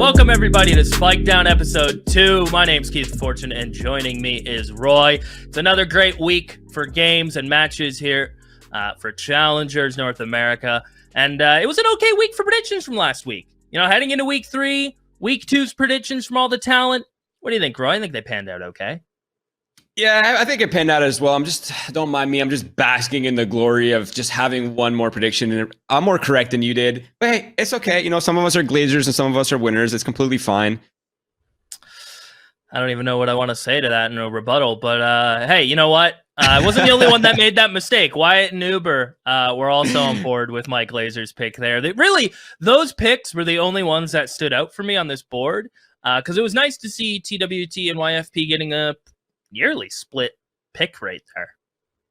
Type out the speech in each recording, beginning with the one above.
Welcome everybody to Spike Down episode 2. My name's Keith Fortune and joining me is Roy. It's another great week for games and matches here for Challengers North America. And it was an okay week for predictions from last week. You know, heading into week 3, week 2's predictions from all the talent. What do you think, Roy? I think they panned out okay. Yeah, I think it panned out as well. Don't mind me, I'm just basking in the glory of just having one more prediction. And I'm more correct than you did. But hey, it's okay. You know, some of us are glazers and some of us are winners. It's completely fine. I don't even know what I want to say to that in a rebuttal. But hey, you know what? I wasn't the only one that made that mistake. Wyatt and Uber were also on board with Mike Glazer's pick there. Those picks were the only ones that stood out for me on this board. Because it was nice to see TWT and YFP getting a nearly split pick right there.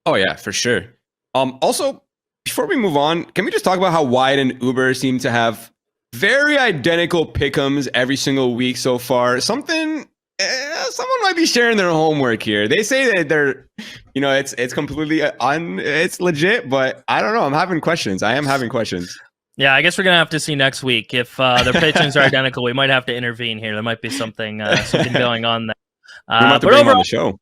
Oh yeah, for sure. Also, before we move on, can we just talk about how Wyatt and Uber seem to have very identical pick'ems every single week so far? Someone might be sharing their homework here. They say that they're, you know, it's completely it's legit, but I don't know. I'm having questions. I am having questions. Yeah, I guess we're gonna have to see next week if their pitchings are identical. We might have to intervene here. There might be something going on there. We might have to bring them on the show.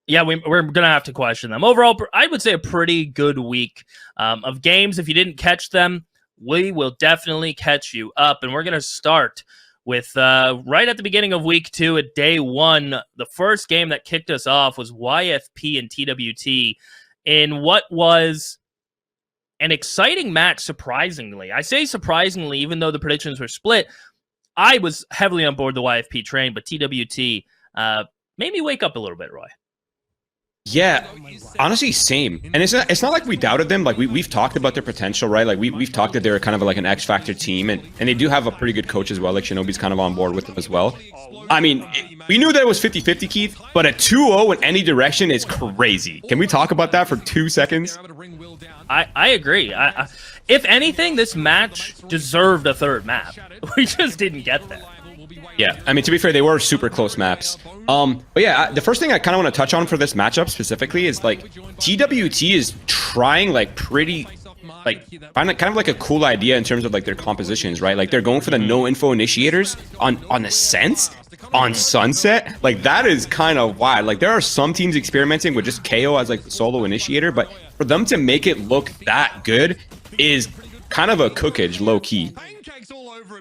Yeah, we're going to have to question them. Overall, I would say a pretty good week of games. If you didn't catch them, we will definitely catch you up. And we're going to start with right at the beginning of week 2 at day 1. The first game that kicked us off was YFP and TWT in what was an exciting match, surprisingly. I say surprisingly, even though the predictions were split. I was heavily on board the YFP train, but TWT made me wake up a little bit, Roy. Yeah, honestly, same. And it's not like we doubted them. Like we've talked about their potential, right? Like we've talked that they're kind of like an X Factor team, and they do have a pretty good coach as well. Like Shinobi's kind of on board with them as well. I mean, we knew that it was 50-50, Keith, but a 2-0 in any direction is crazy. Can we talk about that for 2 seconds? I agree. If anything, this match deserved a third map. We just didn't get that. Yeah, I mean, to be fair, they were super close maps. But yeah, the first thing I kind of want to touch on for this matchup specifically is like TWT is trying like pretty, like kind of like a cool idea in terms of like their compositions, right? Like they're going for the no info initiators on Ascent, on Sunset. Like that is kind of wild. Like there are some teams experimenting with just KO as like the solo initiator, but for them to make it look that good is kind of a cookage, low key.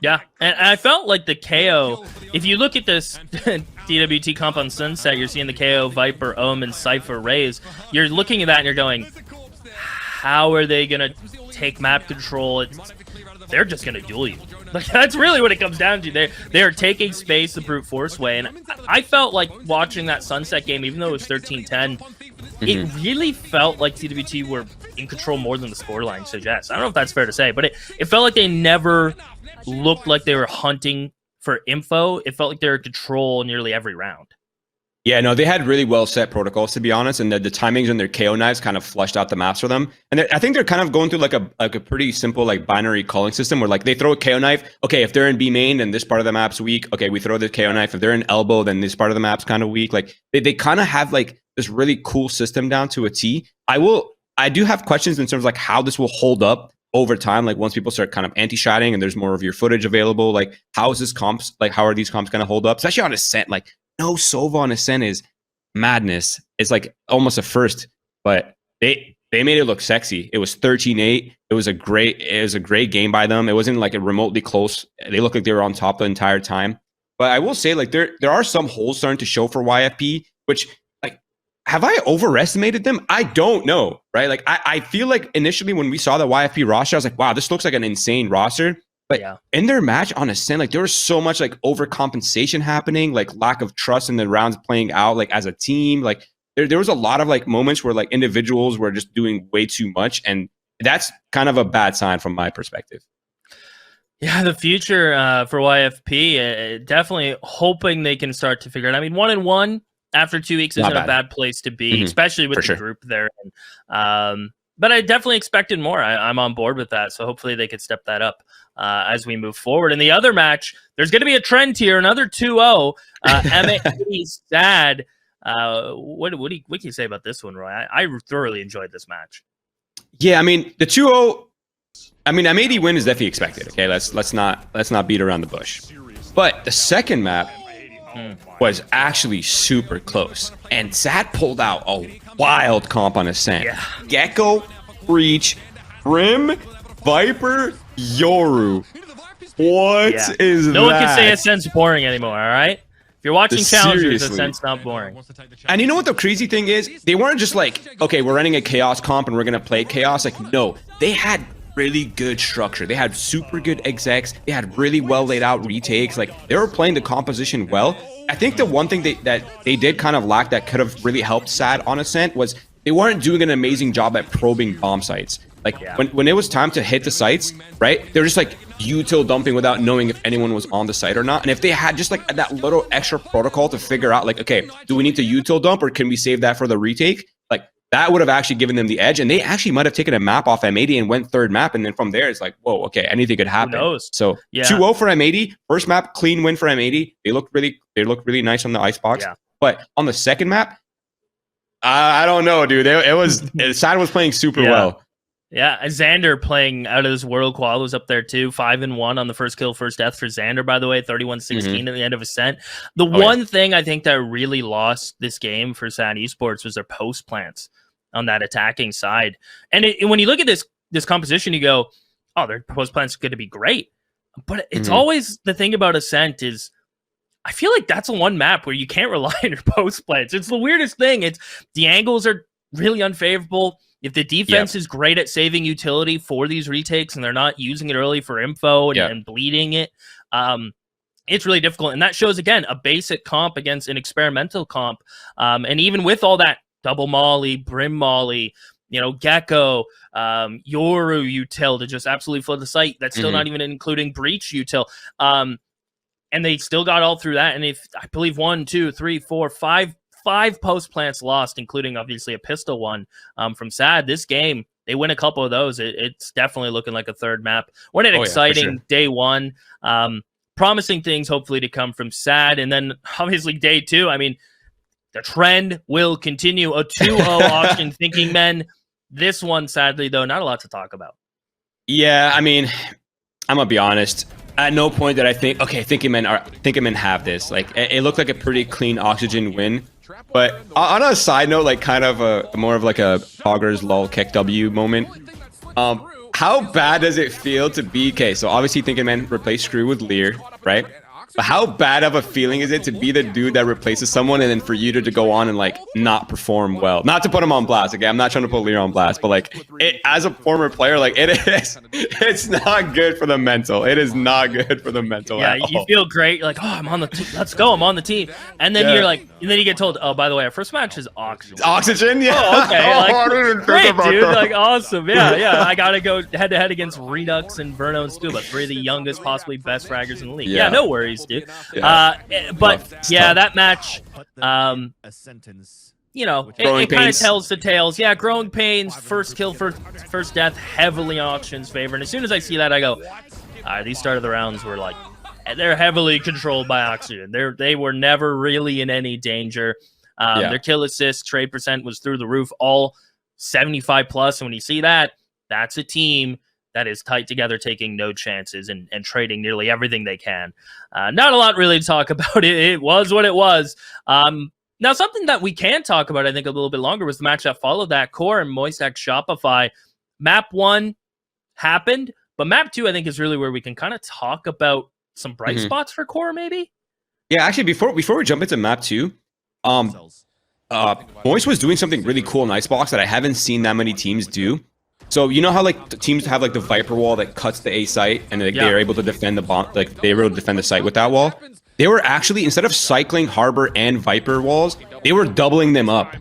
Yeah, and I felt like the KO, if you look at this DWT comp on Sunset, you're seeing the KO, Viper, Omen, Cypher, Raze. You're looking at that and you're going, how are they going to take map control? They're just going to duel you. Like, that's really what it comes down to. They are taking space the brute force way. And I felt like watching that Sunset game, even though it was 13-10, it really felt like TWT were in control more than the scoreline suggests. I don't know if that's fair to say, but it felt like they never looked like they were hunting for info. It felt like they were in control nearly every round. Yeah, no, they had really well set protocols, to be honest, and the timings on their KO knives kind of flushed out the maps for them. And I think they're kind of going through like a pretty simple like binary calling system where like they throw a KO knife. Okay, if they're in B main, then this part of the map's weak. Okay, we throw the KO knife. If they're in elbow, then this part of the map's kind of weak. Like they kind of have like this really cool system down to a T. I do have questions in terms of like how this will hold up over time, like once people start kind of anti-shotting and there's more of your footage available. Like how are these comps going to hold up, especially on Ascent? Like no Sova on Ascent is madness. It's like almost a first, but they made it look sexy. It was 13-8. It was a great game by them. It wasn't like a remotely close. They looked like they were on top the entire time. But I will say, like there are some holes starting to show for YFP, which like, have I overestimated them? I don't know, right? Like I feel like initially when we saw the YFP roster, I was like, wow, this looks like an insane roster. But yeah, in their match on Ascent, like there was so much like overcompensation happening, like lack of trust in the rounds playing out, like as a team. Like there was a lot of like moments where like individuals were just doing way too much, and that's kind of a bad sign from my perspective. Yeah, the future for YFP, definitely hoping they can start to figure it out. I mean, 1-1 after 2 weeks isn't a bad place to be, especially with the group there. But I definitely expected more. I'm on board with that, so hopefully they could step that up as we move forward. In the other match, there's going to be a trend here, another 2-0. Sad. What can you say about this one, Roy? I thoroughly enjoyed this match. Yeah, I mean, the 2-0, I mean, M80 win is definitely expected, okay? Let's not beat around the bush. But the second map was actually super close. And Sad pulled out a wild comp on Ascent. Yeah. Gecko, Breach, Brim, Viper, Yoru. What is that? No one can say Ascent's boring anymore, all right? If you're watching Challengers, Seriously. Ascent's not boring. And you know what the crazy thing is? They weren't just like, okay, we're running a Chaos comp and we're going to play Chaos. Like, no. They had really good structure. They had super good execs. They had really well laid out retakes. Like, they were playing the composition well. I think the one thing that they did kind of lack that could have really helped Sad on Ascent was they weren't doing an amazing job at probing bomb sites. Like, when it was time to hit the sites, right, they're just like util dumping without knowing if anyone was on the site or not. And if they had just like that little extra protocol to figure out like, okay, do we need to util dump or can we save that for the retake? Like, that would have actually given them the edge. And they actually might have taken a map off M80 and went third map. And then from there, it's like, whoa, okay, anything could happen. Who knows? So 2-0 for M80. First map, clean win for M80. They looked really nice on the icebox. Yeah. But on the second map, I don't know, dude. Sad was playing super well. Yeah, Xander playing out of this world. Qual was up there too. 5-1 on the first kill, first death for Xander, by the way. 31-16 at the end of Ascent. The one thing I think that really lost this game for Sad Esports was their post plants on that attacking side. And when you look at this composition, you go, oh, their post plants are going to be great. But it's always the thing about Ascent is I feel like that's the one map where you can't rely on your post plants. It's the weirdest thing. It's the angles are really unfavorable. If the defense is great at saving utility for these retakes and they're not using it early for info and bleeding it, it's really difficult. And that shows, again, a basic comp against an experimental comp. And even with all that double molly, brim molly, Gecko, Yoru util to just absolutely flood the site, that's still not even including breach util. And they still got all through that. And if I believe 1, 2, 3, 4, 5 post plants lost, including obviously a pistol one from Sad. This game, they win a couple of those. It's definitely looking like a third map. What an exciting day one. Promising things hopefully to come from Sad. And then obviously day two, I mean, the trend will continue. A 2-0 auction, Thinking Men. This one, sadly, though, not a lot to talk about. Yeah, I mean, I'm going to be honest. At no point did I think, okay, Thinking Men have this. Like, it looked like a pretty clean Oxygen win. But on a side note, like kind of more of like a Poggers lol kick W moment. How bad does it feel to be, okay, so obviously Thinking Men replaced Screw with Lear, right? But how bad of a feeling is it to be the dude that replaces someone and then for you to go on and like not perform well? Not to put him on blast, okay? I'm not trying to put Lear on blast, but like as a former player, like it's not good for the mental. It is not good for the mental. Yeah, you feel great. You're like, oh, I'm on the team. Let's go. I'm on the team. And then you're like, and then you get told, oh, by the way, our first match is Oxygen. Oxygen, yeah. Oh, okay. Like, I didn't great, think about dude. that. Like, awesome. Yeah. I gotta go head to head against Redux and Verno and Scuba, three of the youngest, possibly best fraggers in the league. Yeah, no worries, dude. That match, it kind of tells the tales. Yeah, Growing Pains, first kill, first death, heavily Auction's favor. And as soon as I see that, I go, these start of the rounds were like, they're heavily controlled by Oxygen. They were never really in any danger. Their kill assist, trade percent was through the roof, all 75 plus. And when you see that, that's a team that is tight together, taking no chances and trading nearly everything they can. Not a lot really to talk about. It was what it was. Now, something that we can talk about, I think, a little bit longer was the match that followed that. Core and Moisak Shopify. Map 1 happened, but Map 2, I think, is really where we can kind of talk about some bright spots for Core, maybe? Yeah, actually, before we jump into Map 2, Moist was doing something really cool in Icebox that I haven't seen that many teams do. So you know how like the teams have like the Viper wall that cuts the A site and like, they're able to defend the bomb, like they were able to defend the site with that wall. They were actually, instead of cycling Harbor and Viper walls, they were doubling them up.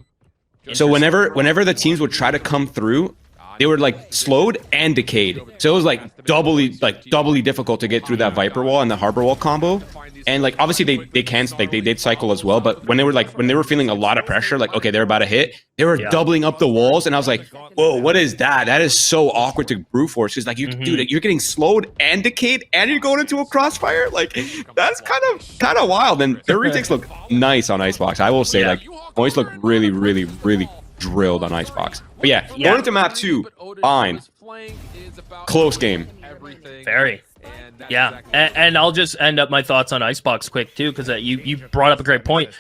So whenever the teams would try to come through, they were like slowed and decayed. So it was like doubly difficult to get through that Viper wall and the Harbor wall combo. And like obviously they did cycle as well, but when they were feeling a lot of pressure, like okay, they're about to hit, they were doubling up the walls, and I was like, whoa, what is that? That is so awkward to brute force, because like dude, you're getting slowed and decayed and you're going into a crossfire. Like that's kind of wild. And their retakes look nice on Icebox. I will say, like Moist look really drilled on Icebox. But going into map 2, fine. Close game. Very. Yeah, and I'll just end up my thoughts on Icebox quick too, because you brought up a great point.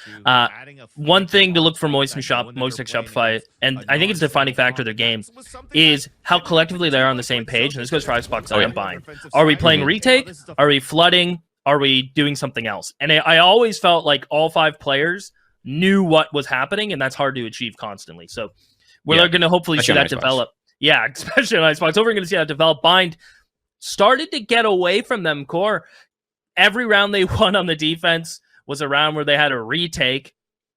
One thing to look for Moist Shopify, and I think it's the defining factor of their game, is how collectively they're on the same page. And this goes for Icebox and Bind. Are we playing retake? Are we flooding? Are we doing something else? And I always felt like all 5 players knew what was happening, and that's hard to achieve constantly. So we're going to hopefully see that develop. Yeah, especially on Icebox. So we're going to see that develop. Bind started to get away from them core. Every round they won on the defense was a round where they had a retake.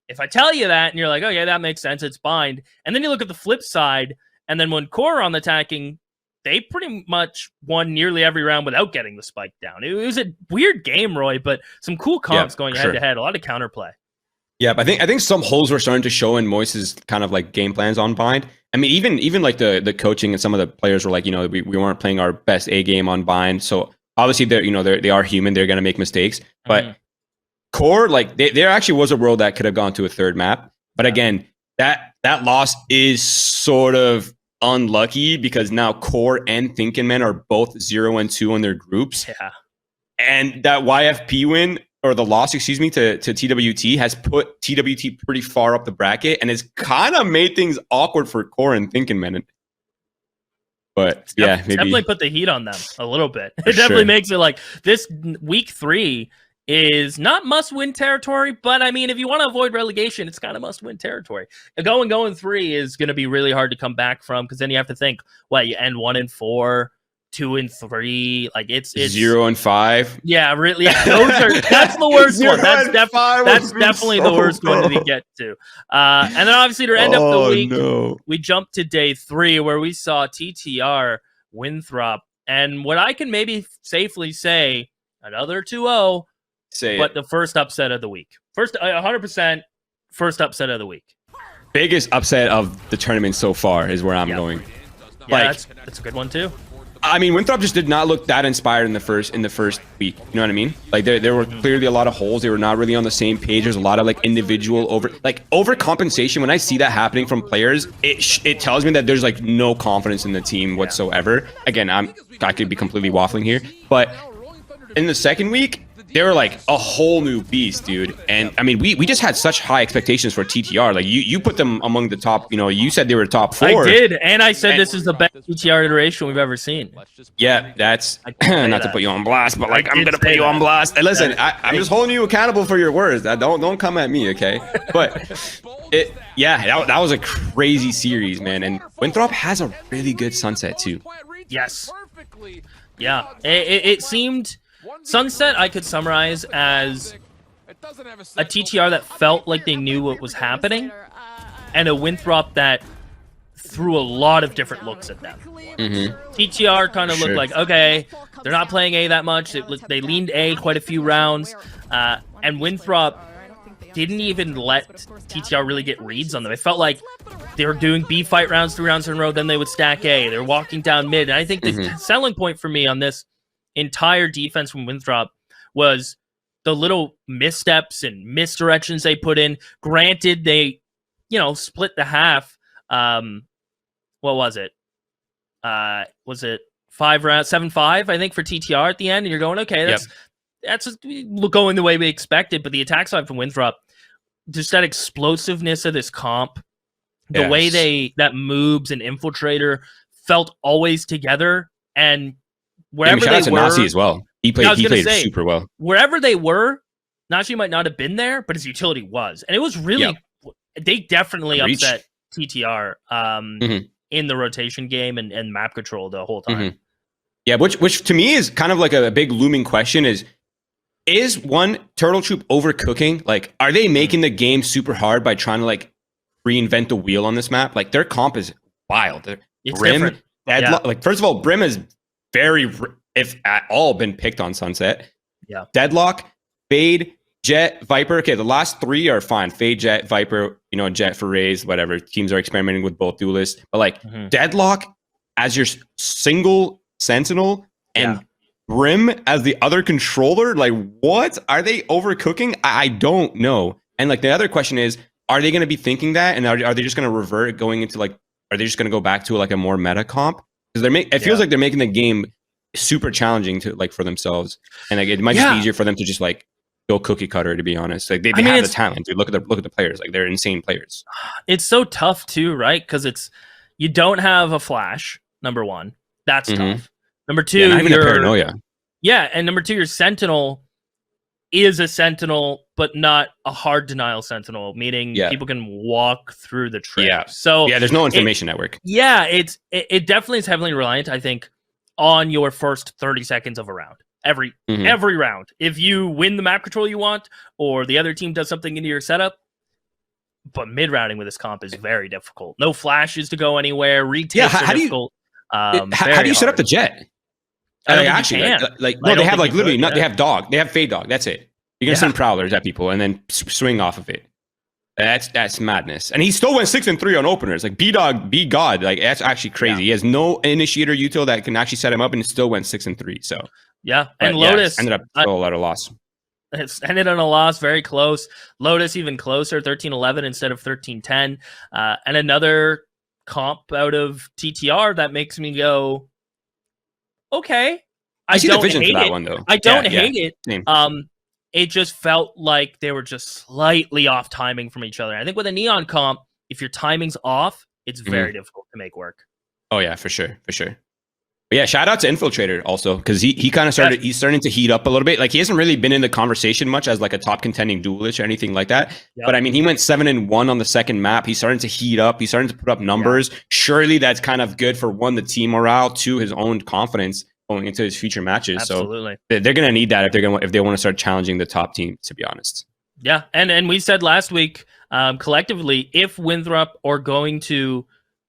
If I tell you that and you're like, okay, that makes sense, it's Bind. And then you look at the flip side, and then when core on the attacking, they pretty much won nearly every round without getting the spike down. It was a weird game, Roy, but some cool comps going head to head, a lot of counterplay. Yeah, but I think some holes were starting to show in Moise's kind of like game plans on Bind. I mean, even like the coaching and some of the players were like, you know, we weren't playing our best A game on Bind. So obviously they are human. They're gonna make mistakes. But core, like there actually was a world that could have gone to a third map. But again, that loss is sort of unlucky because now core and Thinking Men are both 0-2 on their groups. Yeah. And that YFP win, or the loss, excuse me, to TWT has put TWT pretty far up the bracket and has kind of made things awkward for core and Thinking Men. But yeah, maybe definitely put the heat on them a little bit. It definitely makes it like this week 3 is not must-win territory, but I mean, if you want to avoid relegation, it's kind of must-win territory. Going 3 is going to be really hard to come back from, because then you have to think, well, you end 1-4, 2-3, like it's 0-5. Yeah, really. Yeah, that's the worst one. That's definitely the worst one to get to. And then obviously to end up the week, we jumped to day 3 where we saw TTR Winthrop, and what I can maybe safely say, another 2-0. But the first upset of the week. 100% first upset of the week. Biggest upset of the tournament so far is where I'm going. Yeah, like, that's a good one too. I mean, Winthrop just did not look that inspired in the first week. You know what I mean? Like there were clearly a lot of holes. They were not really on the same page. There's a lot of like individual overcompensation. When I see that happening from players, it tells me that there's like no confidence in the team whatsoever. Again, I could be completely waffling here, but in the second week, they were like a whole new beast, dude. And I mean, we just had such high expectations for TTR. Like you put them among the top, you know, you said they were top 4. I did. And I said this is the best TTR iteration we've ever seen. Yeah, that's not to put you on blast, but like I'm going to put you on blast. And listen, I'm just holding you accountable for your words. Don't come at me, okay? But that was a crazy series, man. And Winthrop has a really good Sunset too. Yes. Yeah. It seemed... Sunset I could summarize as a TTR that felt like they knew what was happening, and a Winthrop that threw a lot of different looks at them. TTR kind of looked like, okay, they're not playing A that much. They leaned A quite a few rounds, and Winthrop didn't even let TTR really get reads on them. It felt like they were doing B fight rounds 3 rounds in a row, then they would stack A. They're walking down mid, and I think the selling point for me on this entire defense from Winthrop was the little missteps and misdirections they put in. Granted, they, split the half. What was it? Was it 5 rounds, 7-5, I think, for TTR at the end? And you're going, okay, that's going the way we expected. But the attack side from Winthrop, just that explosiveness of this comp, the way that Moobs and Infiltrator felt always together, and wherever they were, Nasi as well. He played super well. Wherever they were, Nasi might not have been there, but his utility was. And it was really, they definitely upset TTR in the rotation game and map control the whole time. Yeah, which to me is kind of like a big looming question is one Turtle Troop overcooking? Like, are they making the game super hard by trying to like reinvent the wheel on this map? Like, their comp is wild. It's Brim, like, first of all, Brim is very, if at all, been picked on Sunset. Yeah. Deadlock, Fade, Jet, Viper. Okay, the last 3 are fine. Fade, Jet, Viper, Jet for Raze, whatever. Teams are experimenting with both duelists. But like Deadlock as your single Sentinel and Brim as the other controller, like what? Are they overcooking? I don't know. And like the other question is, are they going to be thinking that? And are they just going to revert going into like, are they just going to go back to like a more meta comp? because it feels like they're making the game super challenging to like for themselves, and like it might just be easier for them to just like go cookie cutter. To be honest, like they have the talent. Dude, look at the players. Like they're insane players. It's so tough too, right? Because you don't have a flash. Number one, that's tough. Number two, not even a paranoia. Yeah, and number two, your sentinel is a sentinel, but not a hard denial sentinel, meaning people can walk through the trip. Yeah. So there's no information network. Yeah, it definitely is heavily reliant, I think, on your first 30 seconds of a round. Every round. If you win the map control you want, or the other team does something into your setup, but mid-rounding with this comp is very difficult. No flashes to go anywhere. Retakes are difficult. How do you set up the jet? I actually, no, they have like literally not. They have dog. They have fade dog. That's it. You're gonna send prowlers at people and then swing off of it. That's madness. And he still went 6-3 on openers. Like B-Dog, B-God. Like that's actually crazy. He has no initiator util that can actually set him up, and still went 6-3. So and Lotus ended up a lot of loss. It's ended on a loss, very close. Lotus even closer, 13-11 instead of 13-10. And another comp out of TTR that makes me go, okay. I see the vision for that one though. I don't hate it. Same. It just felt like they were just slightly off timing from each other. I think with a Neon comp, if your timing's off, it's very difficult to make work. Oh yeah, for sure. But yeah, shout out to Infiltrator also, because he kind of started. He's starting to heat up a little bit. Like he hasn't really been in the conversation much as like a top contending duelist or anything like that. Yep. But I mean, he went 7-1 on the second map. He's starting to heat up. He's starting to put up numbers. Yeah. Surely that's kind of good for one, the team morale, two, his own confidence going into his future matches. Absolutely. So they're going to need that if they want to start challenging the top team, to be honest. Yeah, and we said last week collectively, if Winthrop are going to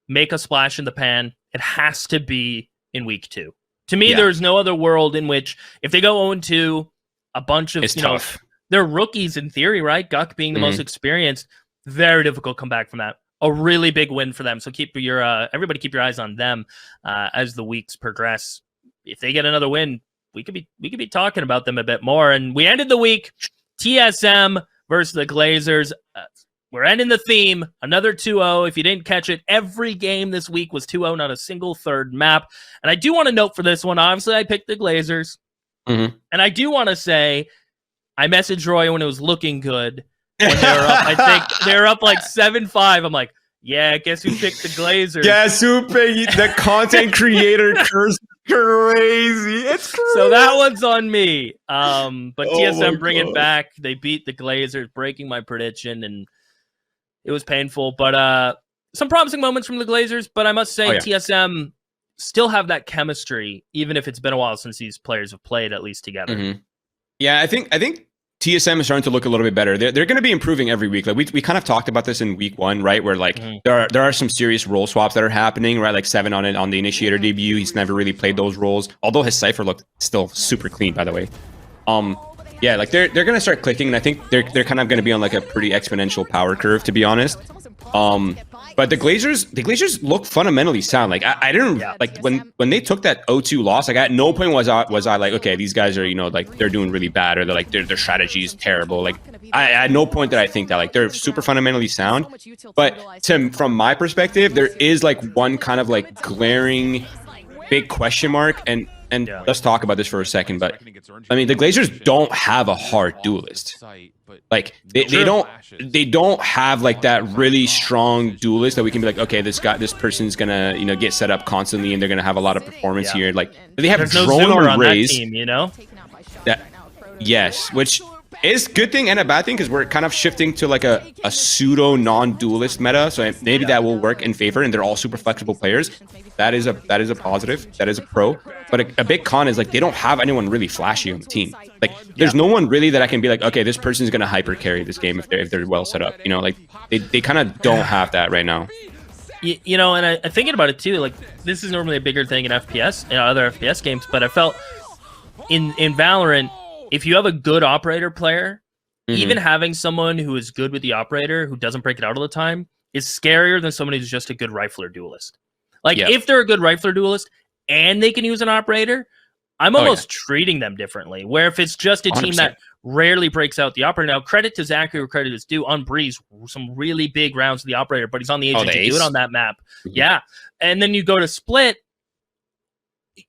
make a splash in the pan, it has to be in week 2. To me, there's no other world in which if they go 0-2, a bunch of tough. They're rookies in theory, right? Guk being the most experienced, very difficult comeback from that. A really big win for them. So keep your everybody keep your eyes on them as the weeks progress. If they get another win, we could be talking about them a bit more. And we ended the week TSM versus the Glazers. We're ending the theme. Another 2-0. If you didn't catch it, every game this week was 2-0, not a single third map. And I do want to note for this one, obviously I picked the Glazers. And I do want to say, I messaged Roy when it was looking good. When they were up, I think they were up like 7-5. I'm like, yeah, guess who picked the Glazers? Guess who picked the content creator curse? Crazy. It's crazy. So that one's on me. But TSM bring it back. They beat the Glazers, breaking my prediction, and it was painful. But some promising moments from the Glazers. But I must say, TSM still have that chemistry, even if it's been a while since these players have played at least together. Yeah, I think TSM is starting to look a little bit better. They're going to be improving every week. Like we kind of talked about this in week 1, right? Where like there are some serious role swaps that are happening, right? Like 7 on the initiator debut. He's never really played those roles, although his cipher looked still super clean, by the way. Yeah, like they're going to start clicking, and I think they're kind of going to be on like a pretty exponential power curve, to be honest. But the Glazers look fundamentally sound. Like I didn't like when they took that 0-2 loss. Like at no point was I like, okay, these guys are like they're doing really bad, or they're like their strategy is terrible. Like at no point did I think that. Like they're super fundamentally sound. But from my perspective, there is like one kind of like glaring big question mark, and let's talk about this for a second. But I mean, the Glazers don't have a hard duelist. Like they don't have like that really strong duelist that we can be like, okay, this person's gonna get set up constantly, and they're gonna have a lot of performance here. Like they have drone on Raze, that team, yes, which is good thing and a bad thing, because we're kind of shifting to like a pseudo non-duelist meta, so maybe that will work in favor, and they're all super flexible players. That is a positive. That is a pro. But a big con is like they don't have anyone really flashy on the team. Like there's no one really that I can be like, okay, this person's gonna hyper carry this game if they're well set up. Like they kind of don't have that right now. And I'm thinking about it too. Like this is normally a bigger thing in FPS, other FPS games, but I felt in Valorant, if you have a good operator player, even having someone who is good with the operator who doesn't break it out all the time is scarier than someone who's just a good rifler duelist. Like if they're a good rifler duelist and they can use an operator, I'm almost treating them differently. Where if it's just a team 100%. that rarely breaks out the operator. Now, credit to Zachary, where credit is due. On Breeze, some really big rounds to the operator, but he's on the agent to do it on that map. Yeah. And then you go to Split,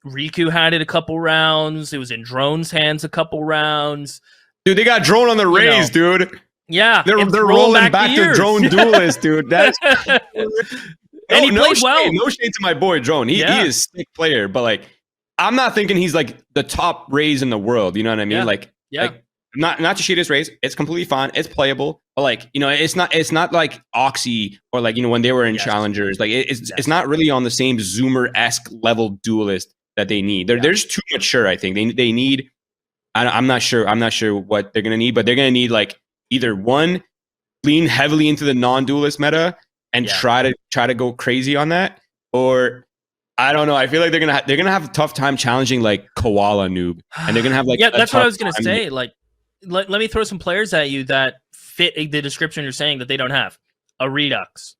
Riku had it a couple rounds. It was in Drone's hands a couple rounds. Dude, they got Drone on the Rays, dude. Yeah, they're rolling back to Drone Duelist, dude. That's and he played well. No shade to my boy Drone. He is a sick player, but like, I'm not thinking he's like the top Rays in the world. You know what I mean? Like not to shade his Rays. It's completely fine. It's playable, but like, you know, it's not like Oxy or like, you know, when they were in Challengers. Like it's not really on the same Zoomer-esque level duelist that they need. They're just too mature. I think they need. I'm not sure what they're gonna need, but they're gonna need like either one, lean heavily into the non-duelist meta and try to go crazy on that, or I don't know. I feel like they're gonna have a tough time challenging like Koala Noob, and they're gonna have like that's what I was gonna say. Like, let me throw some players at you that fit the description you're saying that they don't have. A Redux,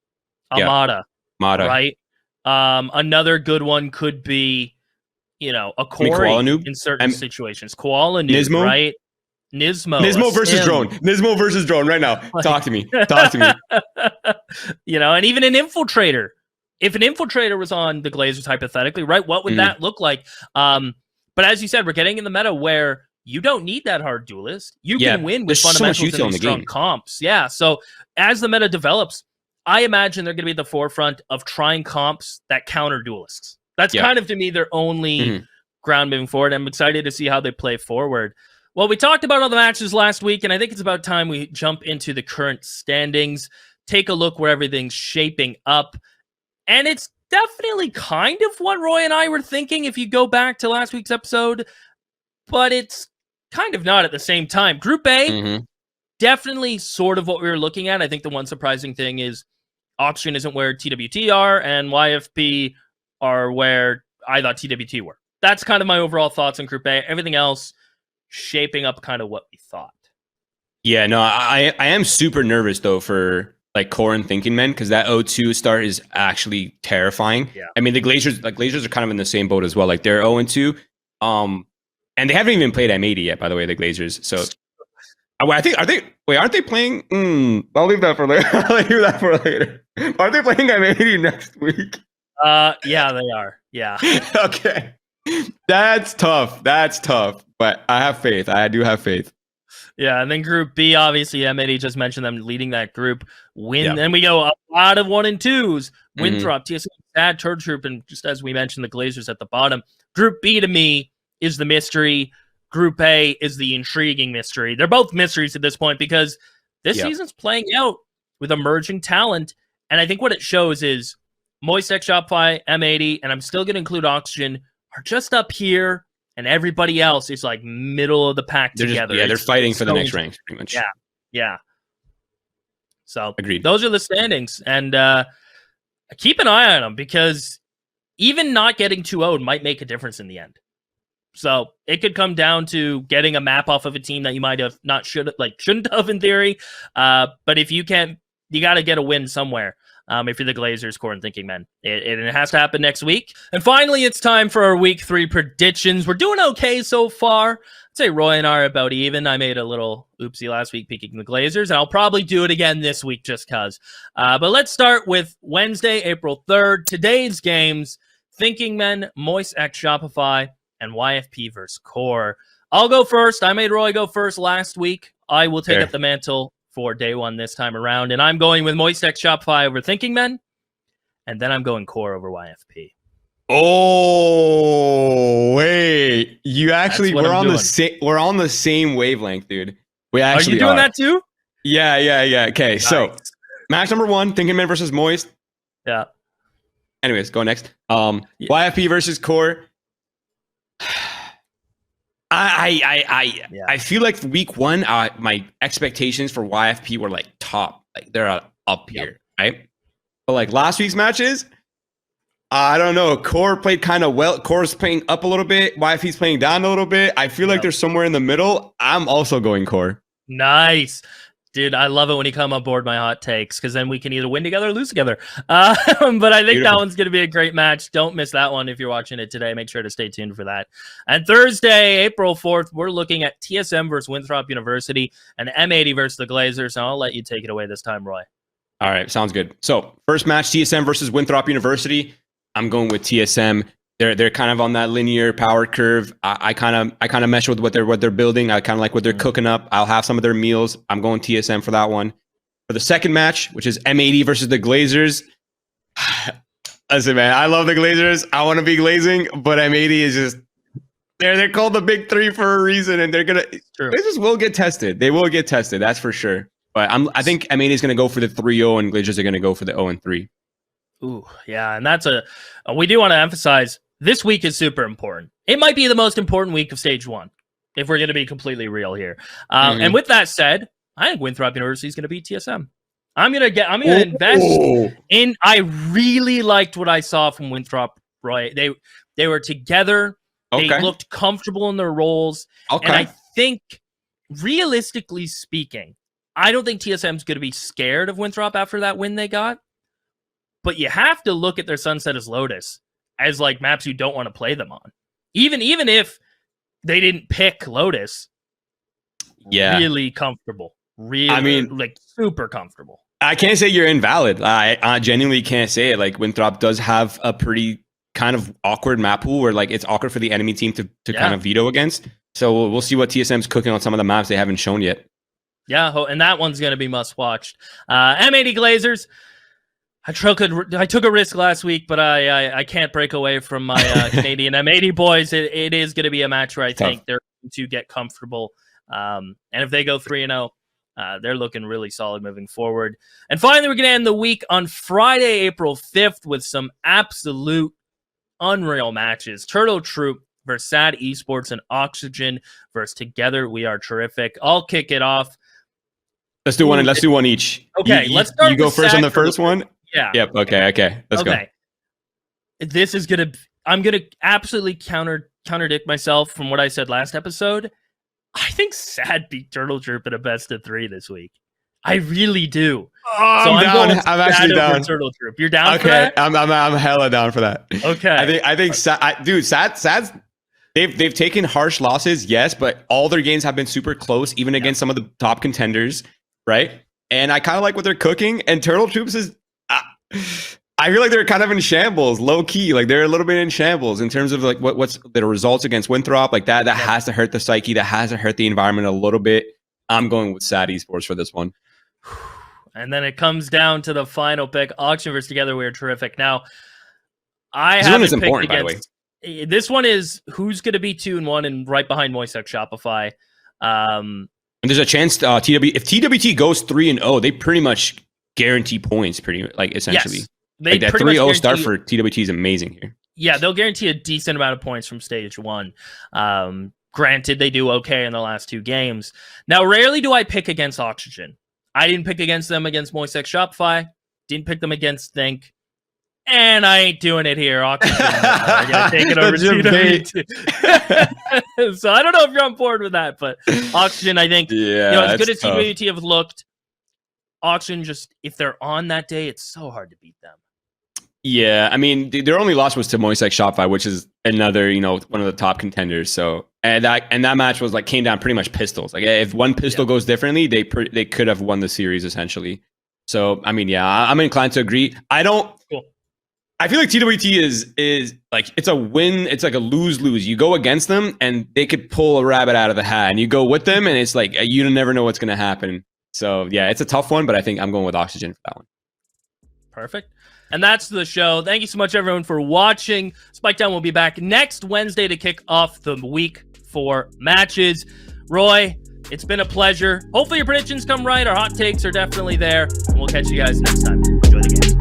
Mata, right? Another good one could be, you know, a Corey in certain situations. Koala Noob, Nismo? right? Nismo versus Drone. Nismo versus Drone right now. Talk to me. You know, and even an Infiltrator. If an Infiltrator was on the Glazers, hypothetically, right, what would that look like? But as you said, we're getting in the meta where you don't need that hard duelist. You can win with fundamentals and strong comps. Yeah, so as the meta develops, I imagine they're going to be at the forefront of trying comps that counter duelists. That's kind of, to me, their only ground moving forward. I'm excited to see how they play forward. Well, we talked about all the matches last week, and I think it's about time we jump into the current standings, take a look where everything's shaping up. And it's definitely kind of what Roy and I were thinking if you go back to last week's episode, but it's kind of not at the same time. Group A, definitely sort of what we were looking at. I think the one surprising thing is Oxygen isn't where TWT are, and YFP are where I thought TWT were. That's kind of my overall thoughts on Group A. Everything else shaping up kind of what we thought. Yeah, no, I am super nervous though for like Core and Thinking Men, because that 0-2 start is actually terrifying. Yeah. I mean, the Glazers are kind of in the same boat as well. Like they're 0-2, and they haven't even played M80 yet, by the way, the Glazers. So I think aren't they playing? I'll leave that for later. Aren't they playing M80 next week? Yeah, they are. Yeah. Okay. That's tough. But I have faith. I do have faith. Yeah, and then Group B, obviously, M80 just mentioned them leading that group. Then we go a lot of 1 and 2s. Winthrop, TSM, Sad, Turd Troop, and just as we mentioned, the Glazers at the bottom. Group B, to me, is the mystery. Group A is the intriguing mystery. They're both mysteries at this point because this season's playing out with emerging talent, and I think what it shows is Moist X, Shopify, M80, and I'm still going to include Oxygen, are just up here, and everybody else is like middle of the pack together. They're fighting for the next rank, pretty much. Yeah. So agreed. Those are the standings, and keep an eye on them because even not getting 2-0 might make a difference in the end. So it could come down to getting a map off of a team that you might have shouldn't have in theory. But if you can't, you got to get a win somewhere. If you're the Glazers, Core and Thinking Men. It has to happen next week. And finally, it's time for our Week 3 predictions. We're doing okay so far. I'd say Roy and I are about even. I made a little oopsie last week picking the Glazers, and I'll probably do it again this week just because. But let's start with Wednesday, April 3rd. Today's games, Thinking Men, Moist X Shopify, and YFP versus Core. I'll go first. I made Roy go first last week. I will take up the mantle for day one this time around, and I'm going with Moist X Shopify over Thinking Men, and then I'm going Core over YFP. Oh wait, you actually we're on the same wavelength, dude. We actually are you doing that too? Yeah. Okay, nice. So match number 1, Thinking Men versus Moist. Yeah. Anyways, go next. YFP versus Core. I feel like week 1, my expectations for YFP were like top, like they're up here, right? But like last week's matches, I don't know. Core played kind of well. Core's playing up a little bit. YFP's playing down a little bit. I feel like they're somewhere in the middle. I'm also going Core. Nice. Dude, I love it when you come on board my hot takes because then we can either win together or lose together. But I think that one's going to be a great match. Don't miss that one if you're watching it today. Make sure to stay tuned for that. And Thursday, April 4th, we're looking at TSM versus Winthrop University and M80 versus the Glazers. And I'll let you take it away this time, Roy. All right, sounds good. So first match, TSM versus Winthrop University. I'm going with TSM. They're kind of on that linear power curve. I kind of mesh with what they're building. I kind of like what they're cooking up. I'll have some of their meals. I'm going TSM for that one. For the second match, which is M80 versus the Glazers. Listen, man, I love the Glazers. I want to be glazing, but M80 is just they're called the big three for a reason, and Glazers will get tested. They will get tested, that's for sure. But I think M80 is going to go for the 3-0, and Glazers are going to go for the 0-3. Ooh, yeah, and that's we do want to emphasize this week is super important. It might be the most important week of stage 1, if we're going to be completely real here. And with that said, I think Winthrop University is going to beat TSM. I'm gonna invest in. I really liked what I saw from Winthrop. Right, they were together. They looked comfortable in their roles, and I think, realistically speaking, I don't think TSM's going to be scared of Winthrop after that win they got. But you have to look at their Sunset as Lotus as like maps you don't want to play them on, even if they didn't pick Lotus. Yeah, really comfortable. Really, I mean, like super comfortable. I can't say you're invalid. I genuinely can't say it. Like Winthrop does have a pretty kind of awkward map pool where like it's awkward for the enemy team to kind of veto against. So we'll see what TSM's cooking on some of the maps they haven't shown yet. Yeah, and that one's going to be must watched. M80 Glazers. I took a risk last week, but I can't break away from my Canadian M80 boys. It is going to be a match where I think they're going to get comfortable. And if they go 3-0, they're looking really solid moving forward. And finally, we're going to end the week on Friday, April 5th with some absolute unreal matches. Turtle Troop versus Sad Esports and Oxygen versus Together We Are Terrific. I'll kick it off. Let's do one. Let's do one each. Okay, let's start. You go first on the first one. Yeah. Yep. Okay. Let's go. This is I'm gonna absolutely contradict myself from what I said last episode. I think Sad beat Turtle Troop in a best of 3 this week. I really do. I'm down. I'm actually down. Turtle Troop. You're down for that? I'm hella down for that. Okay. I think Sad's they've taken harsh losses, yes, but all their games have been super close, even against some of the top contenders, right? And I kind of like what they're cooking. And Turtle Troops is, I feel like they're kind of in shambles, low key. Like they're a little bit in shambles in terms of like what's the results against Winthrop. Like that has to hurt the psyche. That has to hurt the environment a little bit. I'm going with Sad Esports for this one. And then it comes down to the final pick, Auction versus Together We Are Terrific. Now, this one is important, by the way. This one is who's going to be 2-1 and right behind Moisek Shopify. And there's a chance if TWT goes 3-0, they pretty much guarantee points, essentially. Yes, like that 3-0 start for TWT is amazing here. Yeah, they'll guarantee a decent amount of points from stage 1. Granted, they do okay in the last 2 games. Now, rarely do I pick against Oxygen. I didn't pick against them against Moisek Shopify. Didn't pick them against Think. And I ain't doing it here. Oxygen are going to take it over TWT. So I don't know if you're on board with that, but Oxygen, I think, as good as TWT have looked, Oxygen just, if they're on that day, it's so hard to beat them. Yeah, I mean, their only loss was to Moisek Shopify, which is another, one of the top contenders. So, and that match was came down pretty much pistols. Like if one pistol goes differently, they could have won the series essentially. So, I mean, yeah, I'm inclined to agree. I feel like TWT is like it's a win. It's like a lose-lose. You go against them, and they could pull a rabbit out of the hat, and you go with them, and it's like you never know what's going to happen. So, yeah, it's a tough one, but I think I'm going with Oxygen for that one. Perfect. And that's the show. Thank you so much, everyone, for watching. Spiketown will be back next Wednesday to kick off the week 4 matches. Roy, it's been a pleasure. Hopefully your predictions come right. Our hot takes are definitely there. And we'll catch you guys next time. Enjoy the game.